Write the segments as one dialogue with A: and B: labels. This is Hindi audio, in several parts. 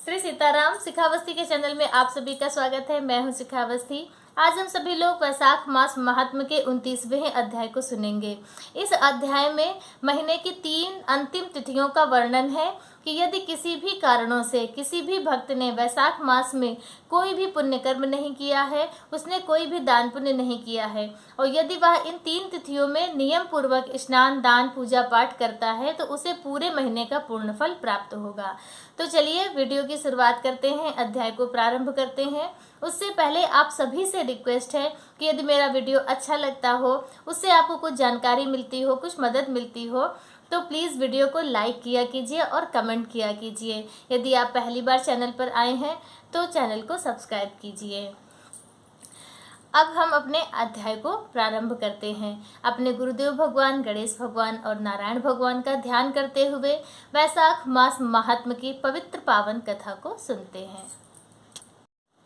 A: श्री सीताराम। शिखावस्थी के चैनल में आप सभी का स्वागत है। मैं हूं शिखावस्थी। आज हम सभी लोग वैशाख मास महात्म के 29वें अध्याय को सुनेंगे। इस अध्याय में महीने की 3 अंतिम तिथियों का वर्णन है कि यदि किसी भी कारणों से किसी भी भक्त ने वैशाख मास में कोई भी पुण्य कर्म नहीं किया है, उसने कोई भी दान पुण्य नहीं किया है, और यदि वह इन 3 तिथियों में नियम पूर्वक स्नान, दान, पूजा पाठ करता है तो उसे पूरे महीने का पूर्ण फल प्राप्त होगा। तो चलिए वीडियो की शुरुआत करते हैं, अध्याय को प्रारंभ करते हैं। उससे पहले आप सभी से रिक्वेस्ट है कि यदि मेरा वीडियो अच्छा लगता हो, उससे आपको कुछ जानकारी मिलती हो, कुछ मदद मिलती हो, तो प्लीज़ वीडियो को लाइक किया कीजिए और कमेंट किया कीजिए। यदि आप पहली बार चैनल पर आए हैं तो चैनल को सब्सक्राइब कीजिए। अब हम अपने अध्याय को प्रारंभ करते हैं। अपने गुरुदेव भगवान गणेश भगवान और नारायण भगवान का ध्यान करते हुए वैशाख मास महात्म की पवित्र पावन कथा को सुनते हैं।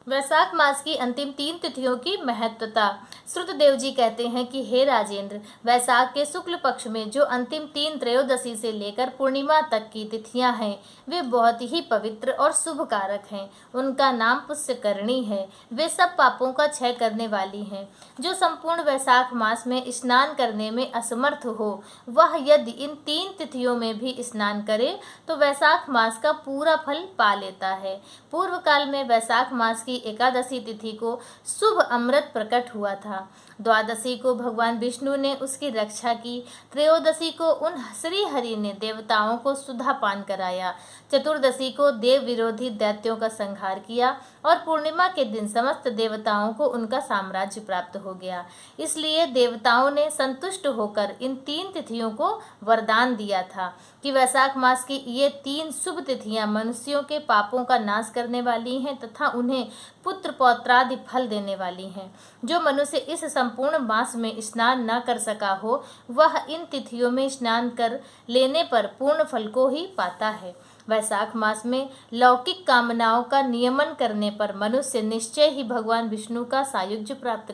A: वैशाख मास की अंतिम 3 तिथियों की महत्वता। श्रुतदेव जी कहते हैं कि हे राजेंद्र, वैशाख के शुक्ल पक्ष में जो अंतिम 3 त्रयोदशी से लेकर पूर्णिमा तक की तिथियां हैं, वे बहुत ही पवित्र और शुभ कारक हैं। उनका नाम पुष्यकरणी है। वे सब पापों का क्षय करने वाली हैं। जो संपूर्ण वैशाख मास में स्नान करने में असमर्थ हो, वह यदि इन 3 तिथियों में भी स्नान करे तो वैशाख मास का पूरा फल पा लेता है। पूर्व काल में वैशाख मास की एकादशी तिथि को शुभ अमृत प्रकट हुआ था। द्वादशी को भगवान विष्णु ने उसकी रक्षा की। त्रयोदशी को उन श्री हरि ने देवताओं को सुधा पान कराया। चतुर्दशी को देव विरोधी दैत्यों का संहार किया और पूर्णिमा के दिन समस्त देवताओं को उनका साम्राज्य प्राप्त हो गया। इसलिए देवताओं ने संतुष्ट होकर इन 3 तिथियों को वरदान दिया था कि वैशाख मास की ये 3 शुभ तिथियां मनुष्यों के पापों का नाश करने वाली हैं तथा उन्हें पुत्र पौत्रादि फल देने वाली हैं। जो मनुष्य इस संपूर्ण मास में स्नान न कर सका हो, वह इन तिथियों में स्नान कर लेने पर पूर्ण फल को ही पाता है। वैशाख मास में लौकिक कामनाओं का नियमन करने पर मनुष्य निश्चय ही भगवान विष्णु का सायुज्य प्राप्त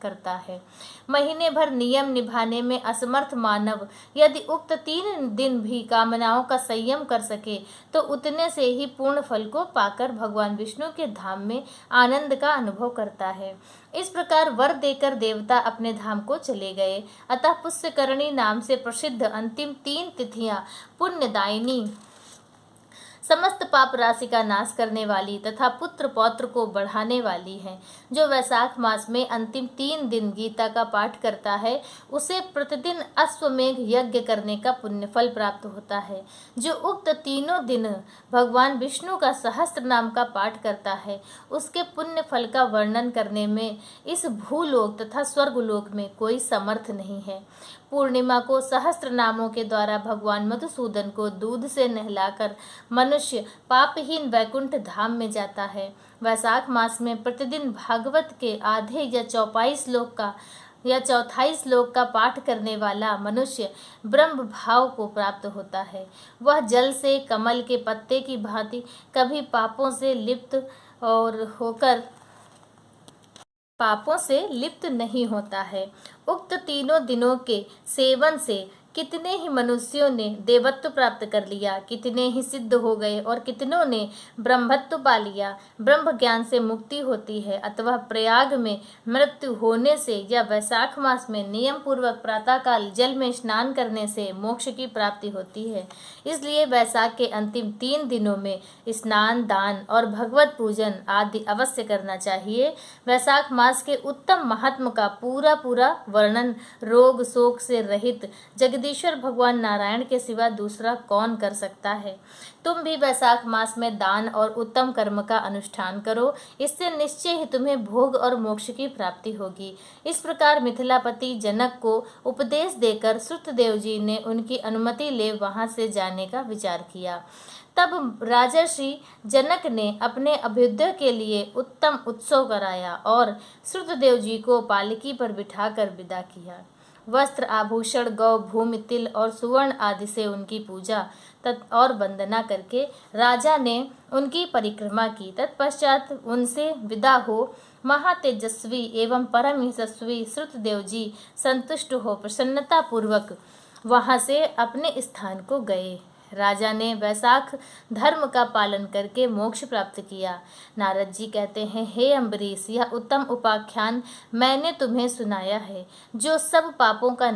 A: करता है। महीने भर नियम निभाने में असमर्थ मानव यदि उक्त 3 दिन भी कामनाओं का संयम कर सके तो उतने से ही पूर्ण फल को पाकर भगवान विष्णु के धाम में आनंद का अनुभव करता है। इस प्रकार वर देकर देवता अपने धाम को चले गए। अतः पुष्यकरणी नाम से प्रसिद्ध अंतिम 3 तिथियां पुण्यदायिनी, समस्त पाप राशि का नाश करने वाली तथा पुत्र पौत्र को बढ़ाने वाली हैं। जो वैशाख मास में अंतिम 3 दिन गीता का पाठ करता है, उसे प्रतिदिन अश्वमेघ यज्ञ करने का पुण्य फल प्राप्त होता है। जो उक्त 3 दिन भगवान विष्णु का सहस्त्र नाम का पाठ करता है, उसके पुण्य फल का वर्णन करने में इस भूलोक तथा स्वर्गलोक में कोई समर्थ नहीं है। पूर्णिमा को सहस्त्र नामों के द्वारा भगवान मधुसूदन को दूध से नहलाकर मनुष्य पापहीन वैकुंठ धाम में जाता है। वैशाख मास में प्रतिदिन भागवत के आधे या 24 श्लोक का पाठ करने वाला मनुष्य ब्रह्म भाव को प्राप्त होता है। वह जल से कमल के पत्ते की भांति कभी पापों से लिप्त नहीं होता है। उक्त 3 दिनों के सेवन से कितने ही मनुष्यों ने देवत्व प्राप्त कर लिया, कितने ही सिद्ध हो गए और कितनों ने ब्रह्मत्व पा लिया। ब्रह्म ज्ञान से मुक्ति होती है। अथवा प्रयाग में मृत्यु होने से या वैशाख मास में नियम पूर्वक प्रातःकाल जल में स्नान करने से मोक्ष की प्राप्ति होती है। इसलिए वैशाख के अंतिम 3 दिनों में स्नान, दान और भगवत पूजन आदि अवश्य करना चाहिए। वैशाख मास के उत्तम महात्म का पूरा वर्णन रोग शोक से रहित जगदीश्वर भगवान नारायण के सिवा दूसरा कौन कर सकता है। तुम भी वैशाख मास में दान और उत्तम कर्म का अनुष्ठान करो। इससे निश्चय ही तुम्हें भोग और मोक्ष की प्राप्ति होगी। इस प्रकार मिथिलापति जनक को उपदेश देकर श्रुतदेव जी ने उनकी अनुमति ले वहां से जाने का विचार किया। तब राजर्षि जनक ने अपने अभ्युदय के लिए उत्तम उत्सव कराया और श्रुतदेव जी को पालकी पर बिठाकर विदा किया। वस्त्र, आभूषण, गौ, भूमि, तिल और सुवर्ण आदि से उनकी पूजा और वंदना करके राजा ने उनकी परिक्रमा की। तत्पश्चात उनसे विदा हो महातेजस्वी एवं परम यशस्वी श्रुतदेव जी संतुष्ट हो प्रसन्नता पूर्वक वहां से अपने स्थान को गए। राजा ने वैशाख धर्म का पालन करके मोक्ष प्राप्त किया। नारद जी कहते हैं, हे अम्बरीश, यह उत्तम उपाख्यान मैंने तुम्हें सुनाया है, जो सब पापों का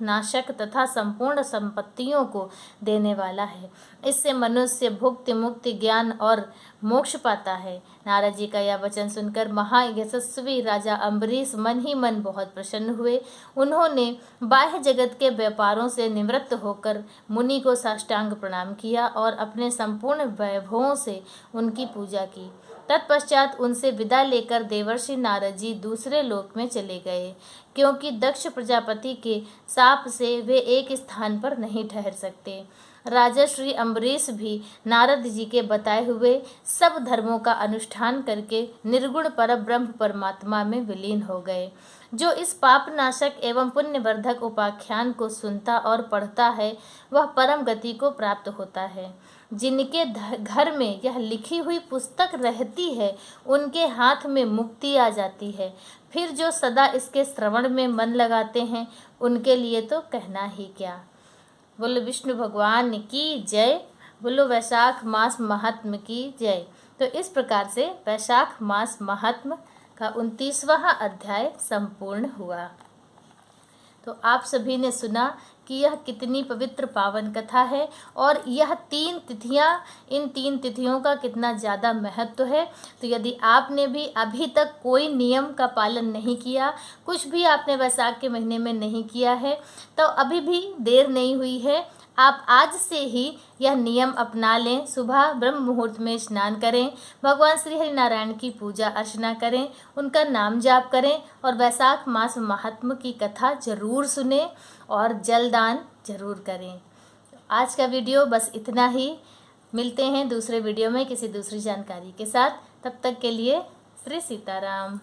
A: नाशक तथा संपूर्ण संपत्तियों को देने वाला है। इससे मनुष्य भुक्ति मुक्ति ज्ञान और मोक्ष पाता है। नारद जी का यह वचन सुनकर महायशस्वी राजा अम्बरीश मन ही मन बहुत प्रसन्न हुए। उन्होंने बाह्य जगत के व्यापारों से निवृत्त होकर मुनि को साष्टांग प्रणाम किया और अपने संपूर्ण वैभवों से उनकी पूजा की। तत्पश्चात उनसे विदा लेकर देवर्षि नारद जी दूसरे लोक में चले गए, क्योंकि दक्ष प्रजापति के शाप से वे एक स्थान पर नहीं ठहर सकते। राजा श्री अम्बरीश भी नारद जी के बताए हुए सब धर्मों का अनुष्ठान करके निर्गुण परब्रह्म परमात्मा में विलीन हो गए। जो इस पाप नाशक एवं पुण्यवर्धक उपाख्यान को सुनता और पढ़ता है, वह परम गति को प्राप्त होता है। जिनके घर में यह लिखी हुई पुस्तक रहती है, उनके हाथ में मुक्ति आ जाती है। फिर जो सदा इसके श्रवण में मन लगाते हैं, उनके लिए तो कहना ही क्या। बोलो विष्णु भगवान की जय। बोलो वैशाख मास महात्म की जय। तो इस प्रकार से वैशाख मास महात्म का 29वां अध्याय संपूर्ण हुआ। तो आप सभी ने सुना कि यह कितनी पवित्र पावन कथा है और यह 3 तिथियां, इन 3 तिथियों का कितना ज़्यादा महत्व है। तो यदि आपने भी अभी तक कोई नियम का पालन नहीं किया, कुछ भी आपने वैशाख के महीने में नहीं किया है, तो अभी भी देर नहीं हुई है। आप आज से ही यह नियम अपना लें। सुबह ब्रह्म मुहूर्त में स्नान करें, भगवान श्री हरि नारायण की पूजा अर्चना करें, उनका नाम जाप करें और वैशाख मास महात्म की कथा जरूर सुने और जलदान जरूर करें। आज का वीडियो बस इतना ही। मिलते हैं दूसरे वीडियो में किसी दूसरी जानकारी के साथ। तब तक के लिए श्री सीताराम।